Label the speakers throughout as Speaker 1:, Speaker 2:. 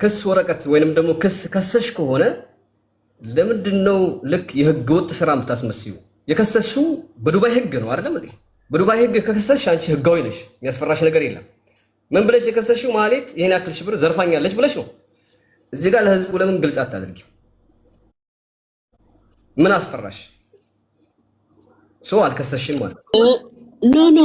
Speaker 1: ክስ ወረቀት ወይንም ደግሞ ክስ ከሰሽ ከሆነ ለምንድነው ልክ የህግ ወጥ ስራ የምታስመስዩ? የከሰሽው በዱባይ ህግ ነው አይደለም እንዴ? በዱባይ ህግ ከከሰሽ አንቺ ህጋዊ ነሽ፣ የሚያስፈራሽ ነገር የለም። ምን ብለሽ የከሰሽው ማለት ይሄን ያክል ሺህ ብር ዘርፋኛለች ብለሽ ነው። እዚህ ጋር ለህዝቡ ለምን ግልጽ አታደርጊው? ምን አስፈራሽ? አልከሰሽም ማለት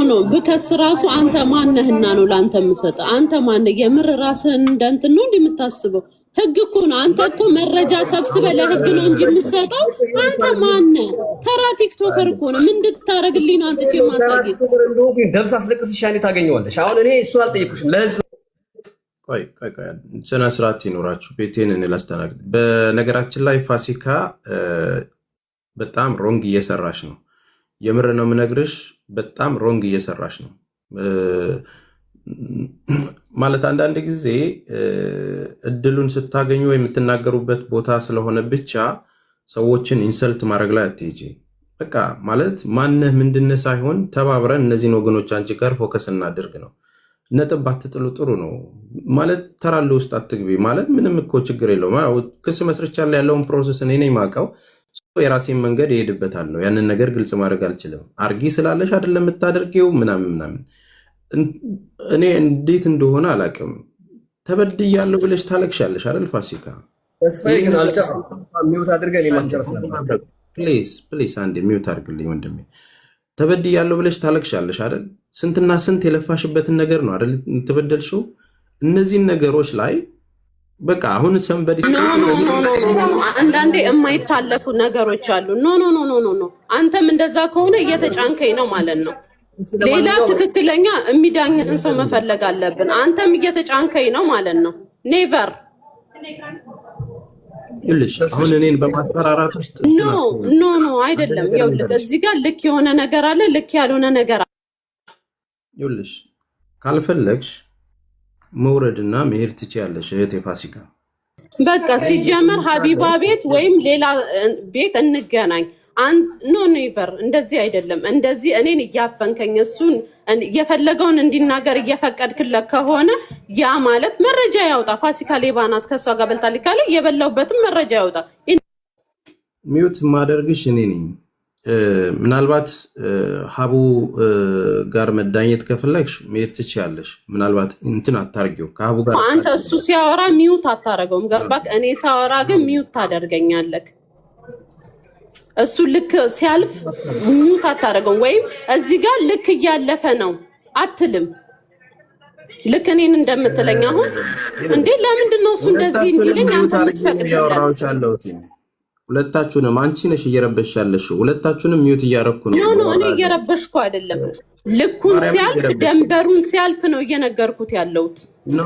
Speaker 2: ኖ ብከስ ራሱ አንተ ማነህና ነው ላንተ የምሰጠው? አንተ ማነህ? የምር ራስህን እንደንትን ነው እንደምታስበው? ህግ እኮ ነው። አንተ እኮ መረጃ ሰብስበህ ለህግ ነው እንጂ የምትሰጠው። አንተ ማነህ? ተራ ቲክቶከር እኮ ነው። ምን እንድታረግልኝ ነው አንተ ማሳየት?
Speaker 1: ደብስ አስለቅስሽ ያኔ ታገኘዋለሽ። አሁን እኔ እሱ አልጠየኩሽም። ለህዝብ
Speaker 3: ቆይ ስነ ስርዓት ይኖራችሁ። ቤቴን እኔ ላስተናግድ። በነገራችን ላይ ፋሲካ በጣም ሮንግ እየሰራሽ ነው። የምር ነው የምነግርሽ። በጣም ሮንግ እየሰራሽ ነው ማለት አንዳንድ ጊዜ እድሉን ስታገኙ የምትናገሩበት ቦታ ስለሆነ ብቻ ሰዎችን ኢንሰልት ማድረግ ላይ አትሄጂ። በቃ ማለት ማነህ ምንድነህ ሳይሆን ተባብረን እነዚህን ወገኖች አንቺ ጋር ፎከስ እናድርግ ነው። ነጥብ አትጥሉ ጥሩ ነው ማለት ተራለ ውስጥ አትግቢ ማለት ምንም እኮ ችግር የለውም። ክስ መስርቻለሁ ያለውን ፕሮሰስ እኔ ነኝ የማውቀው። የራሴን መንገድ እሄድበታለሁ። ያንን ነገር ግልጽ ማድረግ አልችልም። አርጊ ስላለሽ አይደለም የምታደርጊው ምናምን እኔ እንዴት እንደሆነ አላውቅም። ተበድያለሁ ብለሽ ታለቅሻለሽ አይደል ፋሲካ?
Speaker 1: ተስፋዬ ግን አልጨረስኩም። ሚውት አድርገን የማስጨረስ ነበር።
Speaker 3: ፕሊዝ አንዴ ሚውት አድርግልኝ ወንድሜ። ተበድያለሁ ብለሽ ታለቅሻለሽ አይደል? ስንትና ስንት የለፋሽበትን ነገር ነው አይደል ተበደልሽው። እነዚህን ነገሮች ላይ በቃ አሁን ሰንበዲ
Speaker 2: አንዳንዴ የማይታለፉ ነገሮች አሉ። ኖ አንተም እንደዛ ከሆነ እየተጫንከኝ ነው ማለት ነው። ሌላ ትክክለኛ የሚዳኝህን ሰው መፈለግ አለብን። አንተም እየተጫንከኝ ነው ማለት ነው። ኔቨር
Speaker 3: ይልሽ አሁን እኔን በማስፈራራት ውስጥ
Speaker 2: ኖ አይደለም። ይኸውልህ እዚህ ጋር ልክ የሆነ ነገር አለ፣ ልክ ያልሆነ ነገር አለ።
Speaker 3: ይልሽ ካልፈለግሽ መውረድና መሄድ ትችያለሽ እህቴ ፋሲካ።
Speaker 2: በቃ ሲጀመር ሀቢባ ቤት ወይም ሌላ ቤት እንገናኝ። ኖ ኔቨር እንደዚህ አይደለም። እንደዚህ እኔን እያፈንከኝ እሱን የፈለገውን እንዲናገር እየፈቀድክለት ከሆነ ያ ማለት መረጃ ያውጣ። ፋሲካ ሌባ ናት ከእሷ ጋር በልታለች ካለ የበላውበትም መረጃ ያውጣ።
Speaker 3: ሚውት ማደርግሽ እኔ ነኝ። ምናልባት ሀቡ ጋር መዳኘት ከፈለግሽ መሄድ ትችያለሽ። ምናልባት እንትን አታርጊው ከሀቡ ጋር
Speaker 2: አንተ እሱ ሲያወራ ሚውት አታረገውም። ገባክ? እኔ ሳወራ ግን ሚውት ታደርገኛለክ። እሱ ልክ ሲያልፍ ሚውት አታረገውም። ወይም እዚህ ጋር ልክ እያለፈ ነው አትልም። ልክ እኔን እንደምትለኝ አሁን እንዴ ለምንድን ነው እሱ እንደዚህ እንዲለኝ አንተ የምትፈቅድለት?
Speaker 3: ሁለታችሁንም አንቺ ነሽ እየረበሽ ያለሽው። ሁለታችሁንም ሚውት እያረኩ ነው።
Speaker 2: ኖ እኔ እየረበሽኩ አይደለም። ልኩን ሲያልፍ ደንበሩን ሲያልፍ ነው እየነገርኩት ያለሁት።
Speaker 3: ኖ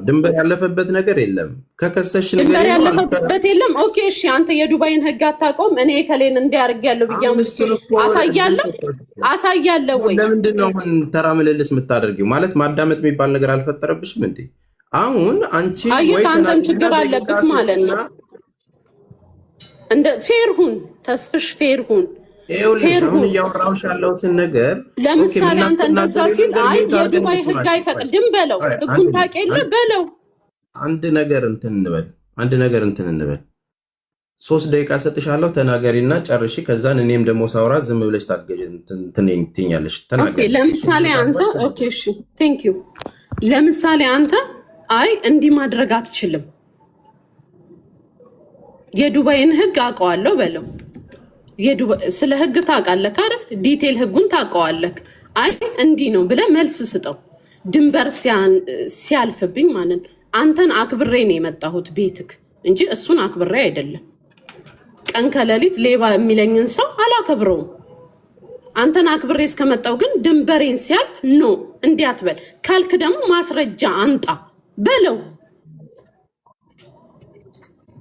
Speaker 3: ድንበር ያለፈበት ነገር የለም። ከከሰሽ ነገር
Speaker 2: ድንበር ያለፈበት የለም። ኦኬ እሺ፣ አንተ የዱባይን ህግ አታውቀውም። እኔ ከሌን እንዲያርግ ያለው ብያምስ አሳያለሁ ወይ?
Speaker 3: ለምንድን ነው አሁን ተራ ምልልስ የምታደርጊው? ማለት ማዳመጥ የሚባል ነገር አልፈጠረብሽም እንዴ? አሁን አንቺ
Speaker 2: ወይ አንተም ችግር አለበት ማለት ነው። እንደ ፌርሁን ተስፍሽ ፌርሁን
Speaker 3: አሁን እያወራሁሽ ያለሁትን ነገር
Speaker 2: ለምሳሌ አንተ እንደዛ ሲል አይ የዱባይ ህግ አይፈቅድም በለው፣ ህጉን ታውቂያለ በለው።
Speaker 3: አንድ ነገር እንትን እንበል 3 ደቂቃ ሰጥሻለሁ፣ ተናገሪና ጨርሺ። ከዛን እኔም ደግሞ ሳውራ ዝም ብለሽ ታገጂ ትኛለሽ። ተናገሪ።
Speaker 2: ለምሳሌ አንተ ኦኬ እሺ ቴንክ ዩ። ለምሳሌ አንተ አይ እንዲህ ማድረግ አትችልም የዱባይን ህግ አውቀዋለሁ በለው። ስለ ህግ ታውቃለህ አይደል? ዲቴል ህጉን ታውቀዋለህ። አይ እንዲህ ነው ብለህ መልስ ስጠው። ድንበር ሲያልፍብኝ ማለት አንተን አክብሬ ነው የመጣሁት ቤትክ እንጂ እሱን አክብሬ አይደለም። ቀን ከሌሊት ሌባ የሚለኝን ሰው አላከብረውም። አንተን አክብሬ እስከመጣሁ ግን ድንበሬን ሲያልፍ ኖ እንዲህ አትበል ካልክ ደግሞ ማስረጃ አንጣ በለው።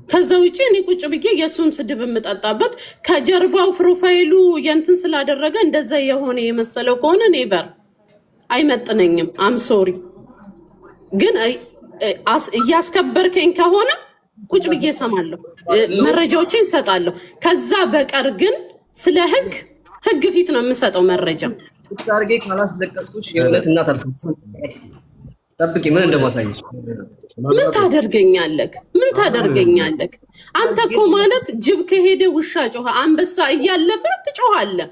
Speaker 2: ከዛ ውጪ እኔ ቁጭ ብዬ የሱን ስድብ የምጠጣበት ከጀርባው ፕሮፋይሉ የንትን ስላደረገ እንደዛ የሆነ የመሰለው ከሆነ ኔቨር አይመጥነኝም። አም ሶሪ ግን እያስከበርከኝ ከሆነ ቁጭ ብዬ እሰማለሁ፣ መረጃዎችን እሰጣለሁ። ከዛ በቀር ግን ስለ ህግ ፊት ነው የምሰጠው መረጃ።
Speaker 1: ታርጌ ካላስ ለቀስኩሽ የሁለት እናት አልኩት። ጠብቂ፣ ምን እንደማሳየሽ።
Speaker 2: ምን ታደርገኛለህ? ምን ታደርገኛለህ? አንተ እኮ ማለት ጅብ ከሄደ ውሻ ጮኸ፣ አንበሳ እያለፈ ትጮኻለህ።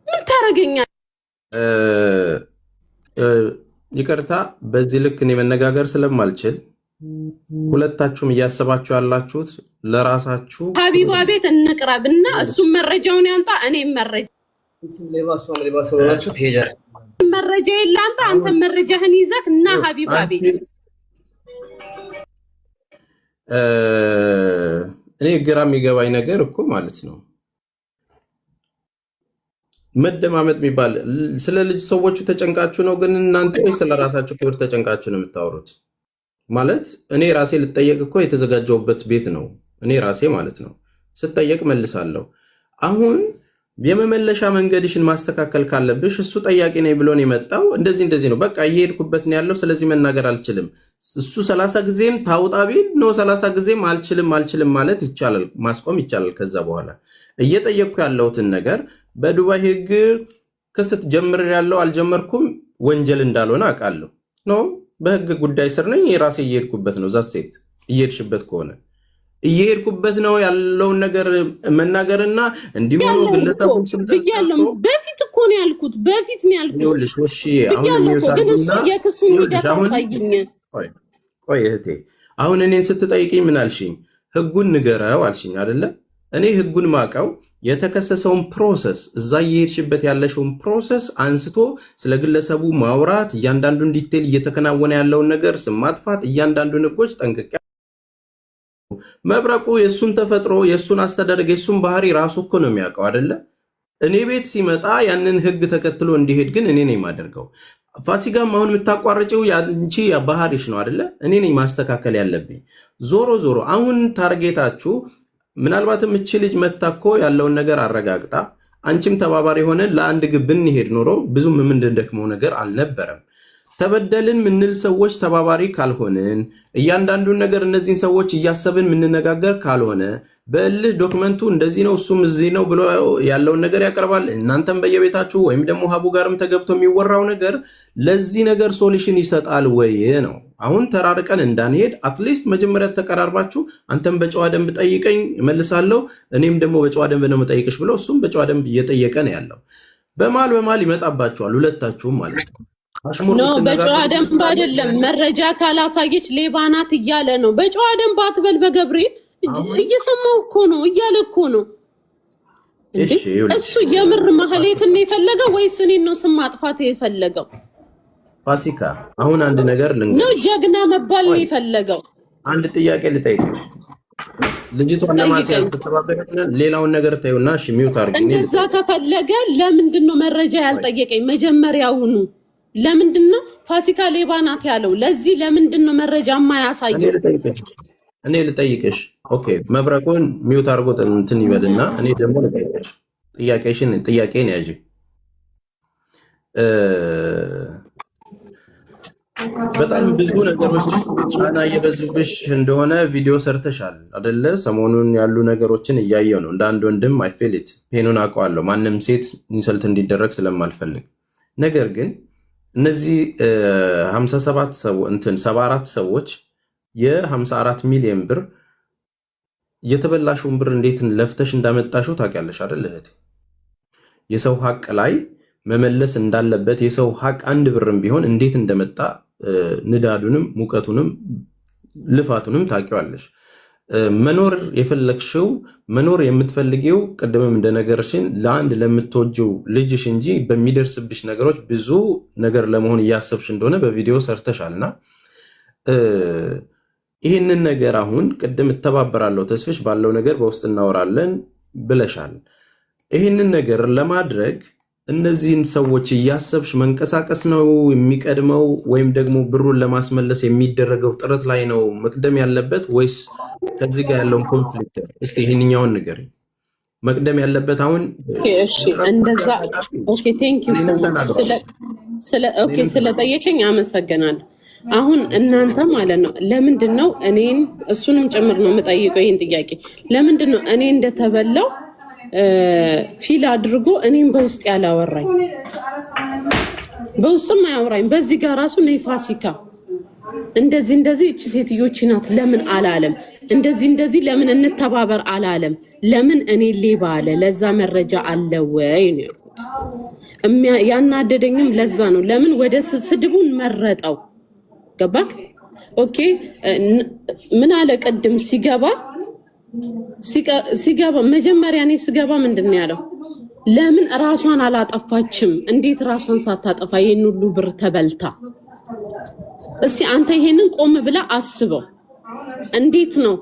Speaker 2: ምን ታደርገኛለህ?
Speaker 3: ይቅርታ፣ በዚህ ልክ እኔ መነጋገር ስለማልችል ሁለታችሁም እያሰባችሁ ያላችሁት ለራሳችሁ
Speaker 2: ሀቢባ ቤት እንቅረብና እሱም መረጃውን ያንጣ፣ እኔም መረጃ የላንተ፣ አንተ መረጃህን ይዘህ እና ሀቢባ ቤት።
Speaker 3: እኔ ግራ የሚገባኝ ነገር እኮ ማለት ነው መደማመጥ የሚባል ስለ ልጅ ሰዎቹ ተጨንቃችሁ ነው ግን እናንተ ወይ ስለ ራሳችሁ ክብር ተጨንቃችሁ ነው የምታወሩት? ማለት እኔ ራሴ ልጠየቅ እኮ የተዘጋጀውበት ቤት ነው። እኔ ራሴ ማለት ነው ስጠየቅ መልሳለሁ። አሁን የመመለሻ መንገድሽን ማስተካከል ካለብሽ እሱ ጠያቂ ነኝ ብሎን የመጣው እንደዚህ ነው፣ በቃ እየሄድኩበት ነው ያለው፣ ስለዚህ መናገር አልችልም። እሱ 30 ጊዜም ታውጣ ቢል ነው 30 ጊዜም አልችልም ማለት ይቻላል፣ ማስቆም ይቻላል። ከዛ በኋላ እየጠየቅኩ ያለሁትን ነገር በዱባይ ህግ ክስት ጀምር ያለው አልጀመርኩም ወንጀል እንዳልሆነ አውቃለሁ። ኖ በህግ ጉዳይ ስር ነኝ። የራሴ እየሄድኩበት ነው። ዛት ሴት እየሄድሽበት ከሆነ እየሄድኩበት ነው ያለውን ነገር መናገርና እንዲሆኑ ግለሰቡን
Speaker 2: ብያለሁ። በፊት እኮ ነው ያልኩት፣ በፊት ነው ያልኩት።
Speaker 3: እሺ አሁን
Speaker 2: የክሱን ሂደት አሳይኝ።
Speaker 3: ቆይ እህቴ፣ አሁን እኔን ስትጠይቂኝ ምን አልሽኝ? ህጉን ንገረው አልሽኝ አይደለ? እኔ ህጉን ማቀው የተከሰሰውን ፕሮሰስ እዛ እየሄድሽበት ያለሽውን ፕሮሰስ አንስቶ ስለ ግለሰቡ ማውራት፣ እያንዳንዱን ዲቴል እየተከናወነ ያለውን ነገር ስም ማጥፋት፣ እያንዳንዱን ህጎች ጠንቅቄ መብረቁ የሱን ተፈጥሮ የሱን አስተዳደግ የሱን ባህሪ ራሱ እኮ ነው የሚያውቀው አይደለ? እኔ ቤት ሲመጣ ያንን ህግ ተከትሎ እንዲሄድ ግን እኔ ነኝ የማደርገው። ፋሲካም አሁን የምታቋርጪው ያንቺ ባህሪሽ ነው አይደለ? እኔ ነኝ ማስተካከል ያለብኝ። ዞሮ አሁን ታርጌታችሁ ምናልባትም እቺ ልጅ መታኮ ያለውን ነገር አረጋግጣ አንቺም ተባባሪ ሆነ ለአንድ ግብ ብንሄድ ኖሮ ብዙም የምንደክመው ነገር አልነበረም። ተበደልን ምንል ሰዎች ተባባሪ ካልሆንን እያንዳንዱን ነገር እነዚህን ሰዎች እያሰብን የምንነጋገር ካልሆነ በእልህ ዶክመንቱ እንደዚህ ነው እሱም እዚህ ነው ብሎ ያለውን ነገር ያቀርባል። እናንተም በየቤታችሁ ወይም ደግሞ ሀቡ ጋርም ተገብቶ የሚወራው ነገር ለዚህ ነገር ሶሉሽን ይሰጣል ወይ ነው። አሁን ተራርቀን እንዳንሄድ አትሊስት መጀመሪያ ተቀራርባችሁ አንተም በጨዋ ደንብ ጠይቀኝ እመልሳለሁ፣ እኔም ደግሞ በጨዋ ደንብ ነው የምጠይቅሽ ብሎ እሱም በጨዋ ደንብ እየጠየቀ ነው ያለው። በማል ይመጣባችኋል ሁለታችሁም ማለት ነው።
Speaker 2: ኖ በጨዋ ደንብ አይደለም። መረጃ ካላሳየች ሌባ ናት እያለ ነው። በጨዋ ደንብ አትበል። በገብርኤል እየሰማው እኮ ነው እያለ እኮ ነው። እሱ የምር ማህሌትን ነው የፈለገው ወይስ እኔን ነው ስም ማጥፋት የፈለገው?
Speaker 3: ፋሲካ አሁን አንድ ነገር ልንገርሽ ነው።
Speaker 2: ጀግና መባል ነው የፈለገው።
Speaker 3: አንድ ጥያቄ ልጠይቅሽ። ልጅቷን ለማስያዝ ተተባበረና ሌላውን ነገር ታዩና እሺ ሚውት አድርጊ።
Speaker 2: እንደዛ ከፈለገ ለምንድን ነው መረጃ ያልጠየቀኝ መጀመሪያውኑ? ለምንድን ነው ፋሲካ ሌባ ናት ያለው? ለዚህ ለምንድን ነው መረጃ የማያሳየው?
Speaker 3: እኔ ልጠይቅሽ። ኦኬ መብረቁን ሚውት አድርጎት እንትን ይበልና እኔ ደግሞ ልጠይቅሽ። ጥያቄን ያዥ። በጣም ብዙ ነገሮች ጫና እየበዙብሽ እንደሆነ ቪዲዮ ሰርተሻል አይደለ? ሰሞኑን ያሉ ነገሮችን እያየው ነው። እንደ አንድ ወንድም አይፌሊት ፔኑን አውቀዋለሁ። ማንም ሴት ኢንሰልት እንዲደረግ ስለማልፈልግ ነገር ግን እነዚህ 74 ሰዎች የ54 ሚሊዮን ብር የተበላሽውን ብር እንዴት ለፍተሽ እንዳመጣሽው ታውቂያለሽ አይደል እህቴ? የሰው ሀቅ ላይ መመለስ እንዳለበት የሰው ሀቅ አንድ ብርም ቢሆን እንዴት እንደመጣ ንዳዱንም ሙቀቱንም ልፋቱንም ታውቂዋለሽ። መኖር የፈለግሽው መኖር የምትፈልጊው ቅድምም እንደነገርሽን ለአንድ ለምትወጂው ልጅሽ እንጂ በሚደርስብሽ ነገሮች ብዙ ነገር ለመሆን እያሰብሽ እንደሆነ በቪዲዮ ሰርተሻልና ይህንን ነገር አሁን ቅድም እተባበራለሁ ተስፍሽ ባለው ነገር በውስጥ እናወራለን ብለሻል። ይህንን ነገር ለማድረግ እነዚህን ሰዎች እያሰብሽ መንቀሳቀስ ነው የሚቀድመው ወይም ደግሞ ብሩን ለማስመለስ የሚደረገው ጥረት ላይ ነው መቅደም ያለበት ወይስ ከዚህ ጋር ያለውን ኮንፍሊክት? እስቲ ይሄንኛውን ነገር መቅደም ያለበት አሁን
Speaker 2: እሺ እንደዛ ኦኬ ቴንክ ዩ ስለጠየቀኝ አመሰግናለሁ። አሁን እናንተ ማለት ነው ለምንድን ነው እኔን እሱንም ጭምር ነው የምጠይቀው ይሄን ጥያቄ ለምንድን ነው እኔ እንደተበላው ፊል አድርጎ እኔም በውስጥ ያላወራኝ? በውስጥም አያወራኝ። በዚህ ጋር ራሱ ነይ ፋሲካ እንደዚህ እቺ ሴትዮች ናት ለምን አላለም? እንደዚህ ለምን እንተባበር አላለም? ለምን እኔ ሌባ አለ? ለዛ መረጃ አለ ወይ ነው ያልኩት። ያናደደኝም ለዛ ነው። ለምን ወደ ስድቡን መረጠው? ገባክ? ኦኬ ምን አለ ቅድም ሲገባ መጀመሪያ እኔ ስገባ ምንድነው ያለው? ለምን ራሷን አላጠፋችም? እንዴት ራሷን ሳታጠፋ ይሄን ሁሉ ብር ተበልታ? እስቲ አንተ ይሄንን ቆም ብላ አስበው። እንዴት ነው?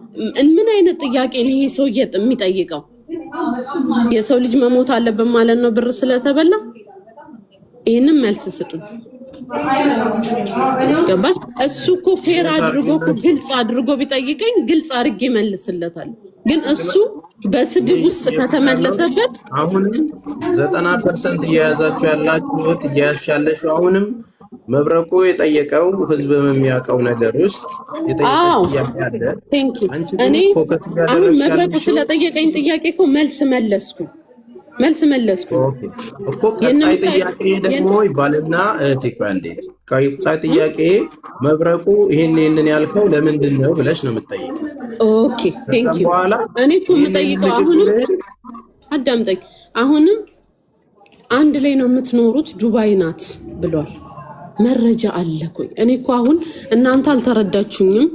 Speaker 2: ምን አይነት ጥያቄ ነው ይሄ ሰው የሚጠይቀው? የሰው ልጅ መሞት አለበት ማለት ነው ብር ስለተበላ? ይሄንን መልስ ስጡ። ገባሽ? እሱ እኮ ፌር አድርጎ ግልጽ አድርጎ ቢጠይቀኝ ግልጽ አድርጌ መልስለታለሁ። ግን እሱ በስድብ ውስጥ ከተመለሰበት
Speaker 3: አሁንም 90% እየያዛችሁ ያላችሁት እያያሻለሽው አሁንም መብረቁ የጠየቀው ህዝብ የሚያውቀው ነገር ውስጥ የጠየቀው ጥያቄ አለ።
Speaker 2: እኔ አሁን መብረቁ ስለጠየቀኝ ጥያቄ እኮ መልስ መለስኩ
Speaker 3: እኮ። ቀጣይ ጥያቄ ደግሞ ይባልና ቴኳንዴ ቀጣይ ጥያቄ መብረቁ ይሄንን ያልከው ለምንድን ነው ብለሽ ነው የምትጠይቀው።
Speaker 2: ኦኬ ቴንክ ዩ። እኔ እኮ የምጠይቀው አሁንም አዳምጠኝ። አሁንም አንድ ላይ ነው የምትኖሩት ዱባይ ናት ብሏል። መረጃ አለ እኮ። እኔ እኮ አሁን እናንተ አልተረዳችሁኝም።